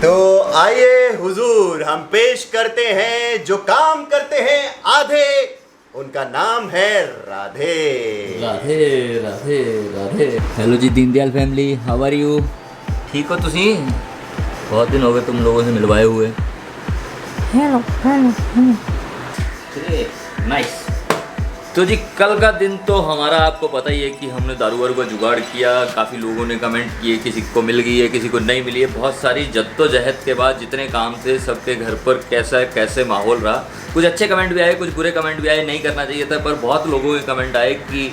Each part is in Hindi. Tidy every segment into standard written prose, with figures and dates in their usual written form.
तो आइए हुजूर, हम पेश करते हैं जो काम करते हैं आधे, उनका नाम है Radhe. Radhe Radhe Radhe. Hello ji Deendayal family, how are you? ठीक हो तुसी? बहुत दिन हो गए तुम लोगों से मिलवाए हुए। Hello nice. तो जी कल का दिन तो हमारा आपको पता ही है कि हमने दारू वारू का जुगाड़ किया। काफ़ी लोगों ने कमेंट किए, किसी को मिल गई है, किसी को नहीं मिली है। बहुत सारी जद्दोजहद के बाद जितने काम थे सबके घर पर कैसे माहौल रहा। कुछ अच्छे कमेंट भी आए, कुछ बुरे कमेंट भी आए। नहीं करना चाहिए था, पर बहुत लोगों के कमेंट आए कि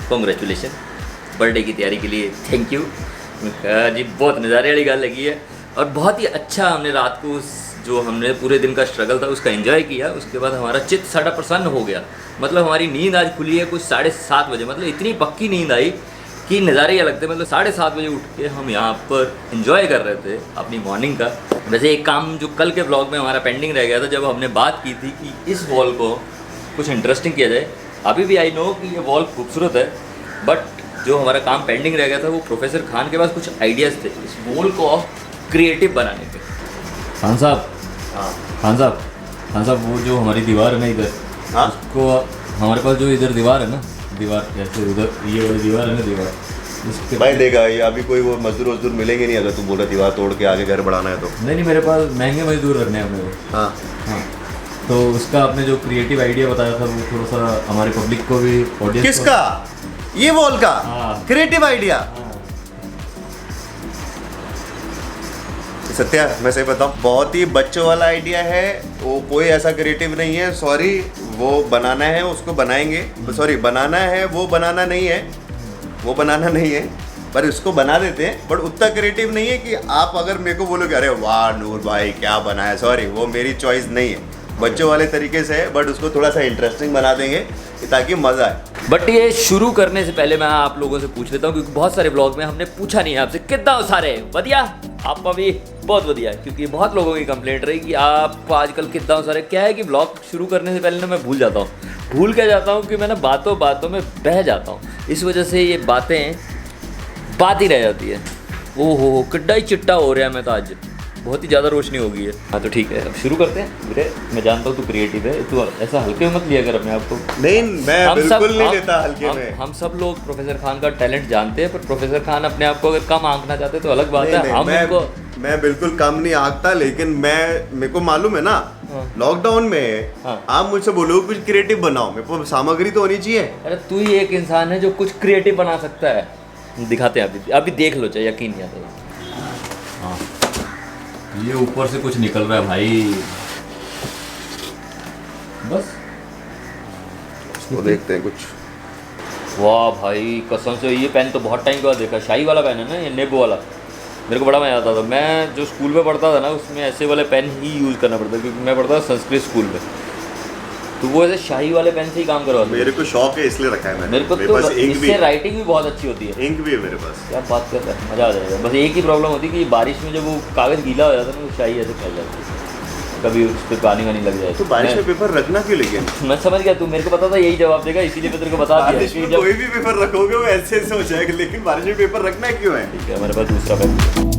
कॉन्ग्रेचुलेशन बर्थडे की तैयारी के लिए, थैंक यू। जी बहुत नज़ारे वाली गल लगी है और बहुत ही अच्छा हमने रात को जो हमने पूरे दिन का स्ट्रगल था उसका एंजॉय किया। उसके बाद हमारा चित्त साड़ा प्रसन्न हो गया। मतलब हमारी नींद आज खुली है कुछ 7:30 बजे। मतलब इतनी पक्की नींद आई कि नज़ारे ही अलग थे। मतलब 7:30 बजे उठ के हम यहाँ पर एंजॉय कर रहे थे अपनी मॉर्निंग का। वैसे एक काम जो कल के ब्लॉग में हमारा पेंडिंग रह गया था, जब हमने बात की थी कि इस वॉल को कुछ इंटरेस्टिंग किया जाए। अभी भी आई नो कि ये वॉल खूबसूरत है, बट जो हमारा काम पेंडिंग रह गया था वो प्रोफेसर खान के पास कुछ आइडियाज़ थे इस वॉल को क्रिएटिव बनाने के। खान साहब, खान साहब वो जो हमारी दीवार है ना इधर, हाँ? उसको हमारे पास जो इधर दीवार है ना, दीवार जैसे उधर ये वाली दीवार है ना, दीवार इसके भाई देखा ये अभी कोई वो मजदूर मिलेंगे नहीं अगर तुम बोला दीवार तोड़ के आगे घर बढ़ाना है तो। नहीं, मेरे पास महंगे मजदूर रखने हैं हमें। हाँ हाँ, तो उसका आपने जो क्रिएटिव आइडिया बताया था वो थोड़ा सा हमारे पब्लिक को भी, ऑडियंस किसका? ये वॉल का हाँ। Creative idea? सत्या मैं सही बताऊं, बहुत ही बच्चों वाला आइडिया है वो, कोई ऐसा क्रिएटिव नहीं है। सॉरी, वो बनाना है उसको बनाएंगे, सॉरी बनाना है वो बनाना नहीं है, वो बनाना नहीं है, पर उसको बना देते हैं। बट उतना क्रिएटिव नहीं है कि आप अगर मेरे को बोलोगे अरे वाह नूर भाई क्या बनाया, सॉरी वो मेरी चॉइस नहीं है। बच्चों वाले तरीके से है, बट उसको थोड़ा सा इंटरेस्टिंग बना देंगे ताकि मज़ा आए। बट ये शुरू करने से पहले मैं आप लोगों से पूछ लेता हूँ, क्योंकि बहुत सारे ब्लॉग में हमने पूछा नहीं है आपसे कितना हो सारे बढ़िया, आप अभी बहुत बढ़िया है, क्योंकि बहुत लोगों की कंप्लेंट रही कि आप आजकल कितना हो सारे। क्या है कि ब्लॉग शुरू करने से पहले ना मैं भूल जाता हूँ कि मैं ना बातों में बह जाता हूँ। इस वजह से ये बात ही रह जाती है। ओहो किड्डा ही चिट्टा हो रहा है मैं तो, आज बहुत ही ज़्यादा रोशनी हो गई है। हाँ तो ठीक है, अब शुरू करते हैं। वीरे मैं जानता हूँ तू क्रिएटिव है, तू ऐसा हल्के में मत लिया कर अपने आप को। नहीं मैं बिल्कुल नहीं लेता हल्के में। हम सब लोग प्रोफेसर खान का टैलेंट जानते हैं, पर प्रोफेसर खान अपने आप को अगर कम आंकना चाहते तो अलग बात है। मैं बिल्कुल कम नहीं आंकता, लेकिन मेरे को मालूम है ना लॉकडाउन में आप मुझसे बोलो कुछ क्रिएटिव बनाओ, मेरे को सामग्री तो होनी चाहिए। अरे तू ही एक इंसान है जो कुछ क्रिएटिव बना सकता है। दिखाते हैं अभी देख लो, चाहे यकीन नहीं आता। हाँ ये ऊपर से कुछ निकल रहा है भाई, बस वो देखते हैं कुछ। वाह भाई कसम से ये पेन तो बहुत टाइम के बाद देखा। शाही वाला पेन है ना ये, नेब वाला। मेरे को बड़ा मजा आता था। मैं जो स्कूल में पढ़ता था ना उसमें ऐसे वाले पेन ही यूज़ करना पड़ता, क्योंकि मैं पढ़ता था संस्कृत स्कूल में, तो वो ऐसे शाही वाले पेन से ही काम करवाते। मेरे को शौक है इसलिए रखा है मैंने। मेरे को तो इससे राइटिंग भी बहुत अच्छी होती है। इंक भी है मेरे पास। क्या बात कर रहा है, मज़ा आ जाएगा। बस एक ही प्रॉब्लम होती है कि बारिश में जब वो कागज़ गीला हो जाता है ना, वो शाही ऐसे फैल जाती है, कभी उस पर पानी वानी लग जाए। तो बारिश में पेपर रखना क्यों? लेकिन मैं समझ गया, तू मेरे को पता था यही जवाब देगा, इसीलिए मैं तेरे को बता दिया कि जब कोई भी पेपर रखोगे वो ऐसे हो जाएगा, लेकिन बारिश में पेपर रखना क्यों है? ठीक है, हमारे पास दूसरा पेन।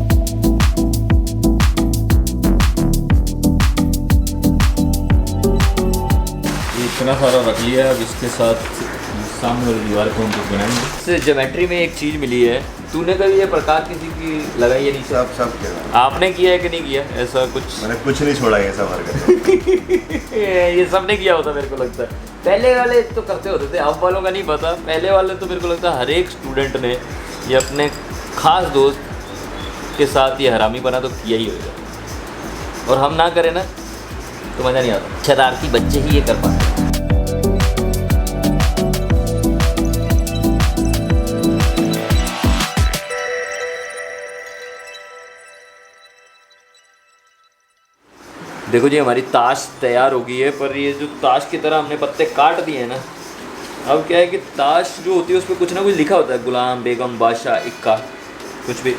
इतना सारा रख लिया है, अब इसके साथ सामने वाली दीवार को हम कुछ बनाएंगे। इससे ज्योमेट्री में एक चीज़ मिली है। तूने कभी ये प्रकाश किसी की लगाई है? नहीं सब किया। आपने किया है कि नहीं किया ऐसा कुछ? मैंने कुछ नहीं छोड़ा ये सब हरकत। ये सब ने किया होता मेरे को लगता है। पहले वाले तो करते होते थे, अब वालों का नहीं पता। पहले वाले तो मेरे को लगता है हर एक स्टूडेंट ने ये अपने खास दोस्त के साथ ये हरामी बना तो किया ही होगा, और हम ना करें ना तो मज़ा नहीं आता। शरारती बच्चे ही ये कर पाते हैं। देखो जी हमारी ताश तैयार हो गई है, पर ये जो ताश की तरह हमने पत्ते काट दिए हैं ना, अब क्या है कि ताश जो होती है उस पर कुछ ना कुछ लिखा होता है, गुलाम, बेगम, बादशाह, इक्का, कुछ भी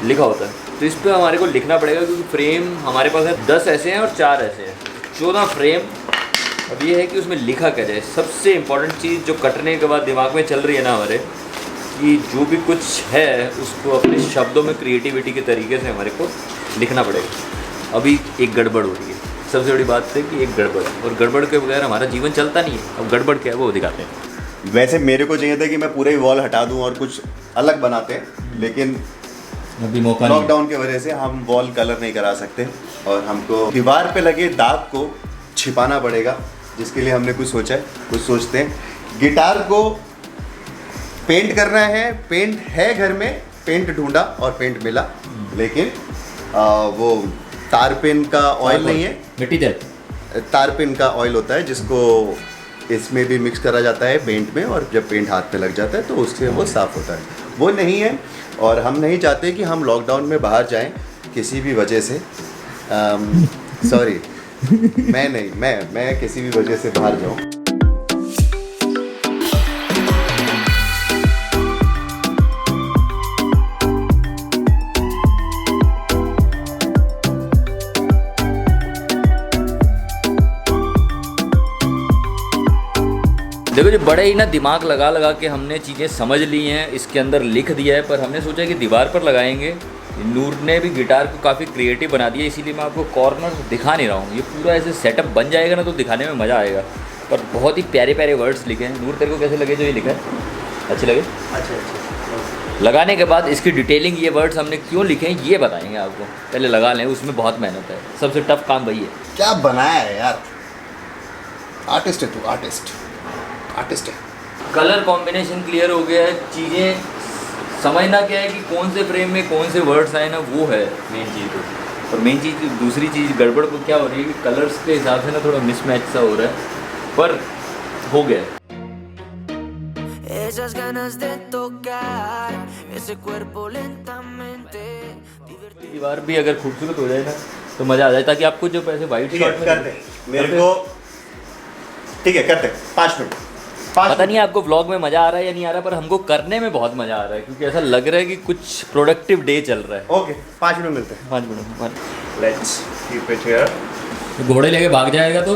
लिखा होता है। तो इस पर हमारे को लिखना पड़ेगा, क्योंकि फ्रेम हमारे पास है 10 ऐसे हैं और 4 ऐसे हैं, 14 फ्रेम। अब ये है कि उसमें लिखा क्या जाए। सबसे इम्पॉर्टेंट चीज़ जो कटने के बाद दिमाग में चल रही है ना हमारे, कि जो भी कुछ है उसको अपने शब्दों में क्रिएटिविटी के तरीके से हमारे को लिखना पड़ेगा। अभी एक गड़बड़ हो रही है, सबसे बड़ी बात है कि एक गड़बड़ है, और गड़बड़ के बगैर हमारा जीवन चलता नहीं है। अब गड़बड़ क्या है वो दिखाते हैं। वैसे मेरे को चाहिए था कि मैं पूरा ही वॉल हटा दूं और कुछ अलग बनाते हैं, लेकिन अभी मौका नहीं। लॉकडाउन की वजह से हम वॉल कलर नहीं करा सकते और हमको दीवार पे लगे दाग को छिपाना पड़ेगा, जिसके लिए हमने कुछ सोचा है, कुछ सोचते हैं। गिटार को पेंट करना है, पेंट है घर में, पेंट ढूंढा और पेंट मिला, लेकिन वो तारपिन का ऑयल नहीं है, मिट्टी तेल, तारपिन का ऑयल होता है जिसको इसमें भी मिक्स करा जाता है पेंट में, और जब पेंट हाथ में लग जाता है तो उससे वो साफ़ होता है, वो नहीं है। और हम नहीं चाहते कि हम लॉकडाउन में बाहर जाएं किसी भी वजह से। सॉरी, मैं नहीं, मैं किसी भी वजह से बाहर जाऊं। देखो जी, बड़े ही ना दिमाग लगा लगा के हमने चीज़ें समझ ली हैं, इसके अंदर लिख दिया है, पर हमने सोचा कि दीवार पर लगाएंगे। नूर ने भी गिटार को काफ़ी क्रिएटिव बना दिया, इसीलिए मैं आपको कॉर्नर दिखा नहीं रहा हूँ। ये पूरा ऐसे सेटअप बन जाएगा ना तो दिखाने में मज़ा आएगा। पर बहुत ही प्यारे प्यारे वर्ड्स लिखे हैं। नूर, तेरे को कैसे लगे जो ये लिखा है? अच्छे लगे? अच्छा। लगाने के बाद इसकी डिटेलिंग, ये वर्ड्स हमने क्यों लिखे हैं ये बताएंगे आपको। पहले लगा लें, उसमें बहुत मेहनत है, सबसे टफ काम वही है। क्या बनाया है यार, आर्टिस्ट है तू, आर्टिस्ट है। कलर कॉम्बिनेशन क्लियर हो गया है, चीज़ें समझना क्या है कि कौन से फ्रेम में कौन से वर्ड्स आए ना, वो है मेन चीज़। और मेन चीज़, दूसरी चीज़ गड़बड़ को क्या हो रही है कि कलर्स के हिसाब से ना थोड़ा मिसमैच सा हो रहा है, पर हो गया। Esas ganas de tocar ese cuerpo lentamente. दीवार भी अगर खूबसूरत हो जाए ना तो मज़ा आ जाए, ताकि आपको जो पैसे वाइट शॉट में करते मेरे को, ठीक है करते 5 मिनट। पता नहीं है आपको व्लॉग में मज़ा आ रहा है या नहीं आ रहा, पर हमको करने में बहुत मज़ा आ रहा है, क्योंकि ऐसा लग रहा है कि कुछ प्रोडक्टिव डे चल रहा है। ओके, 5 मिनट मिलते हैं। 5 minute. Let's keep it here. घोड़े लेके भाग जाएगा तो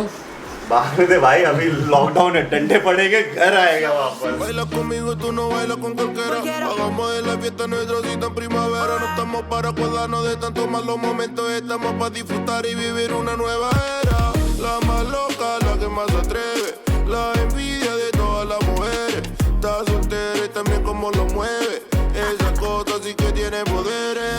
बाहर दे भाई, अभी लॉकडाउन है, डंडे पड़ेंगे, घर आएगा वापस। Baila conmigo, tú no bailas con cualquiera. Hagamos de la fiesta nuestra cita en primavera. No estamos para acordarnos de tantos malos momentos. Estamos para disfrutar y vivir una nueva era. La más loca, la que más se atreve. La envidia de todas las mujeres. Está soltera y también como lo mueve. Esa cosa sí que tiene poderes.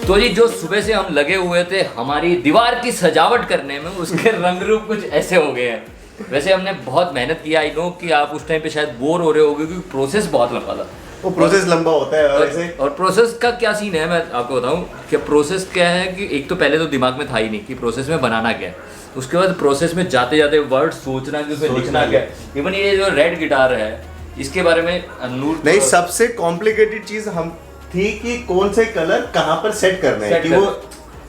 तो जी, जो सुबह से हम लगे हुए थे हमारी दीवार की सजावट करने में, उसके रंग रूप कुछ ऐसे हो गए हैं। वैसे हमने बहुत मेहनत की, आई नो कि आप उस टाइम पे शायद बोर हो रहे होगे क्योंकि प्रोसेस बहुत लंबा था। वो प्रोसेस लंबा होता है और ऐसे। और प्रोसेस का क्या सीन है, मैं आपको बताऊं कि प्रोसेस क्या है कि एक तो पहले तो दिमाग में था ही नहीं कि प्रोसेस में बनाना क्या है। उसके बाद प्रोसेस में जाते जाते वर्ड सोचना कि उसमें लिखना क्या है। इवन ये जो रेड गिटार है, इसके बारे में नूर नहीं, सबसे कॉम्प्लिकेटेड चीज हम थी कि कौन से कलर कहाँ पर सेट करने हैं कि वो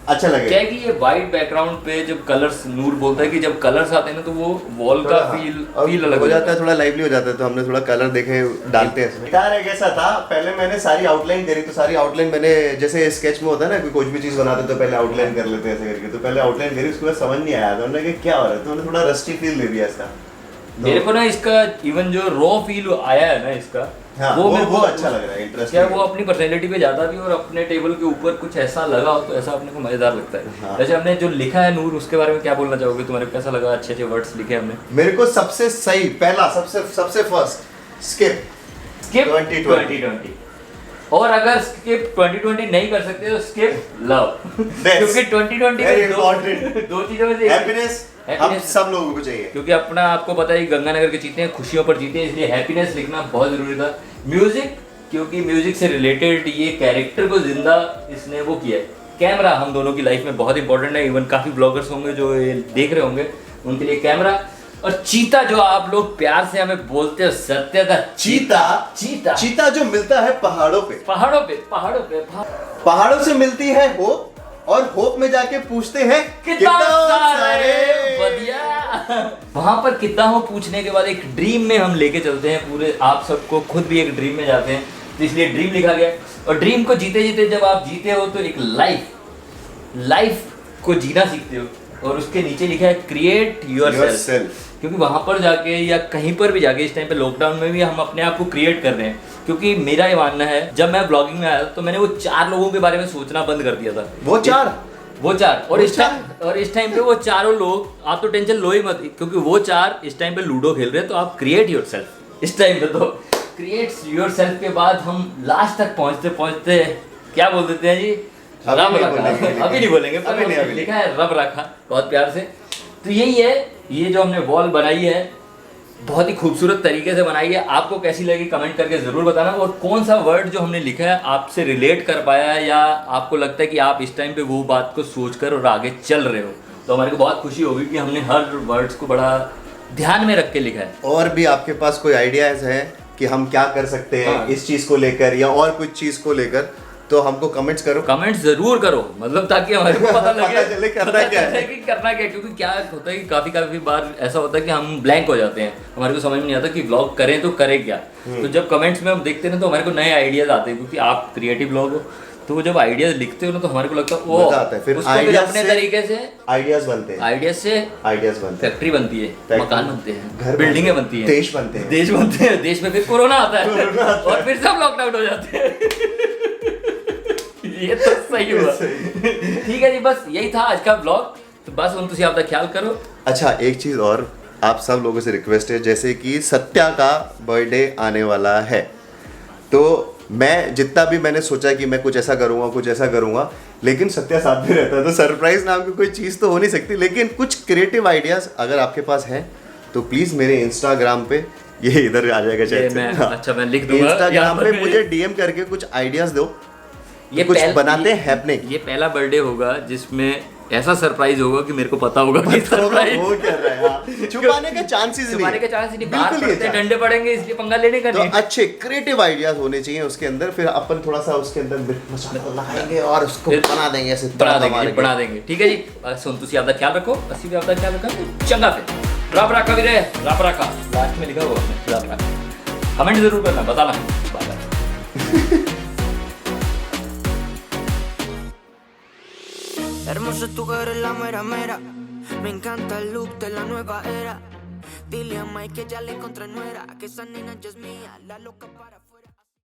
अच्छा लगे। क्या है कि ये वाइट बैकग्राउंड पे जब कलर्स, नूर बोलता है कि जब कलर्स आते हैं ना तो वो वॉल का फील अलग हो जाता है, थोड़ा लाइवली हो जाता है, तो हमने थोड़ा कलर देखे डालते हैं। गिटार एक ऐसा था, पहले मैंने सारी आउटलाइन करी, तो सारी आउटलाइन मैंने, जैसे स्केच में होता है ना कि कुछ भी चीज बनाते तो पहले आउटलाइन कर लेते हैं ऐसे करके, तो पहले आउटलाइन करी, उसके बाद समझ नहीं आया, तो मैंने कहा क्या हो रहा है, तो मैंने थोड़ा रस्टी फील दे दिया इसका। मेरे को ना इसका इवन जो रॉ फील आया है ना इसका, हाँ, वो मेरे को अच्छा लग रहा है, इंटरेस्टिंग। क्या वो अपनी पर्सनैलिटी पे जाता भी, और अपने टेबल के ऊपर कुछ ऐसा लगा हो तो ऐसा अपने को मजेदार लगता है। हाँ। जैसे हमने जो लिखा है नूर, उसके बारे में क्या बोलना चाहोगे? तुम्हारे को कैसा लगा? अच्छे अच्छे वर्ड्स लिखे हमने। मेरे को सबसे सही, पहला सबसे फर्स्ट स्किप 2020। और अगर स्किप 2020 नहीं कर सकते तो स्किप लव, क्योंकि 2020 very में important। दो चीजों में से हैप्पीनेस हम सब लोगों को चाहिए, क्योंकि अपना आपको पता है गंगानगर के जीते हैं, खुशियों पर जीते हैं, इसलिए हैप्पीनेस लिखना बहुत जरूरी था। म्यूजिक, क्योंकि म्यूजिक से रिलेटेड ये कैरेक्टर को जिंदा इसने वो किया है। कैमरा हम दोनों की लाइफ में बहुत इंपॉर्टेंट है, इवन काफ़ी ब्लॉगर्स होंगे जो ये देख रहे होंगे उनके लिए कैमरा। और चीता जो आप लोग प्यार से हमें बोलते हो, सत्य का चीता जो मिलता है पहाड़ों पे पहाड़ों से मिलती है होप, और होप में जाके पूछते हैं कितना सारे बढ़िया। वहां पर कितना हो पूछने के बाद एक ड्रीम में हम लेके चलते हैं पूरे आप सबको, खुद भी एक ड्रीम में जाते हैं, तो इसलिए ड्रीम लिखा गया। और ड्रीम को जीते जीते जब आप जीते हो तो एक लाइफ को जीना सीखते हो, और उसके नीचे लिखा है क्रिएट योरसेल्फ, क्योंकि वहां पर जाके या कहीं पर भी जाके इस टाइम पे लॉकडाउन में भी हम अपने आप को क्रिएट कर रहे हैं। क्योंकि मेरा ये मानना है, जब मैं ब्लॉगिंग में आया तो मैंने वो 4 लोगों के बारे में सोचना बंद कर दिया था। वो 4 वो 4 और इस टाइम पे वो चारों लोग, आप तो टेंशन लो ही मत, क्योंकि वो 4 इस टाइम पे लूडो खेल रहे हैं। तो आप क्रिएट योरसेल्फ इस टाइम पे, तो क्रिएट योरसेल्फ के बाद हम लास्ट तक पहुंचते क्या बोल देते हैं जी, रब रखा। अभी नहीं बोलेंगे, पर लिखा है रब रखा बहुत प्यार से। तो यही है, ये जो हमने वॉल बनाई है बहुत ही खूबसूरत तरीके से बनाई है। आपको कैसी लगी कमेंट करके ज़रूर बताना, और कौन सा वर्ड जो हमने लिखा है आपसे रिलेट कर पाया है, या आपको लगता है कि आप इस टाइम पे वो बात को सोचकर और आगे चल रहे हो, तो हमारे को बहुत खुशी होगी कि हमने हर वर्ड्स को बड़ा ध्यान में रख के लिखा है। और भी आपके पास कोई आइडियाज है कि हम क्या कर सकते हैं इस चीज़ को लेकर या और कुछ चीज़ को लेकर, तो हमको कमेंट्स करो, कमेंट जरूर करो, मतलब ताकि हमारे को पता लगे पता चले करना क्या है कि करना क्या है। क्योंकि क्या होता है कि काफी बार ऐसा होता है कि हम ब्लैंक हो जाते हैं, हमारे को समझ में नहीं आता कि व्लॉग करें तो करें क्या। तो जब कमेंट्स में हम देखते हैं ना, तो हमारे को नए आइडियाज आते हैं, क्योंकि आप क्रिएटिव लोग हो, तो वो जब आइडियाज लिखते हो ना, तो हमारे को लगता है वो आता है। फिर उसको फिर अपने तरीके से आइडियाज बनते हैं, आइडियाज बनते हैं, फैक्ट्री बनती है, मकान बनते हैं, घर बिल्डिंगे बनती हैं, देश बनते हैं, देश में फिर कोरोना आता है और फिर सब लॉकडाउन हो जाते हैं। ये तो सही हुआ। ठीक है जी, बस यही था आज का ब्लॉग। तो बस उन तुम आपका ख्याल करो। अच्छा, एक चीज़ और आप सब लोगों से रिक्वेस्ट है, जैसे कि सत्या का बर्थडे आने वाला है, तो मैं जितना भी मैंने सोचा कि मैं कुछ ऐसा करूँगा, लेकिन सत्या साथ में रहता है, तो सरप्राइज नाम की कोई चीज़ तो हो नहीं सकती। लेकिन कुछ क्रिएटिव आइडियाज़ अगर आपके पास हैं तो प्लीज़ मेरे इंस्टाग्राम पे, ये इधर आ जाएगा शायद से, अच्छा मैं लिख दूंगा इंस्टाग्राम पे मुझे DM करके कुछ आइडियाज़ दो, ये कुछ बनाते हैं हैपनिंग। ये पहला बर्थडे होगा जिसमें ऐसा सरप्राइज होगा कि मेरे को पता होगा कि सरप्राइज वो कर रहा है। हाँ। छुपाने के चांसेस नहीं, छुपाने के चांस नहीं, बाहर पड़ते डंडे पड़ेंगे, इसलिए पंगा लेने का तो नहीं। अच्छे क्रिएटिव आइडियाज होने चाहिए उसके अंदर, फिर अपन थोड़ा सा उसके अंदर मिर्च मसाला लगाएंगे और उसको बना देंगे ऐसे, बना देंगे। ठीक है जी, सुन तुसी आपका ख्याल रखो, अस्सी भी आपका ख्याल रखा, चंगा फिर रब रखा भी रहे, रब रखा लास्ट में लिखा हुआ रब रखा। कमेंट जरूर करना, बताना। Bye. Hermoso tú que eres la mera mera. Me encanta el look de la nueva era. Dile a Mike que ya le encontré nuera, que esa nena ya es mía, la loca para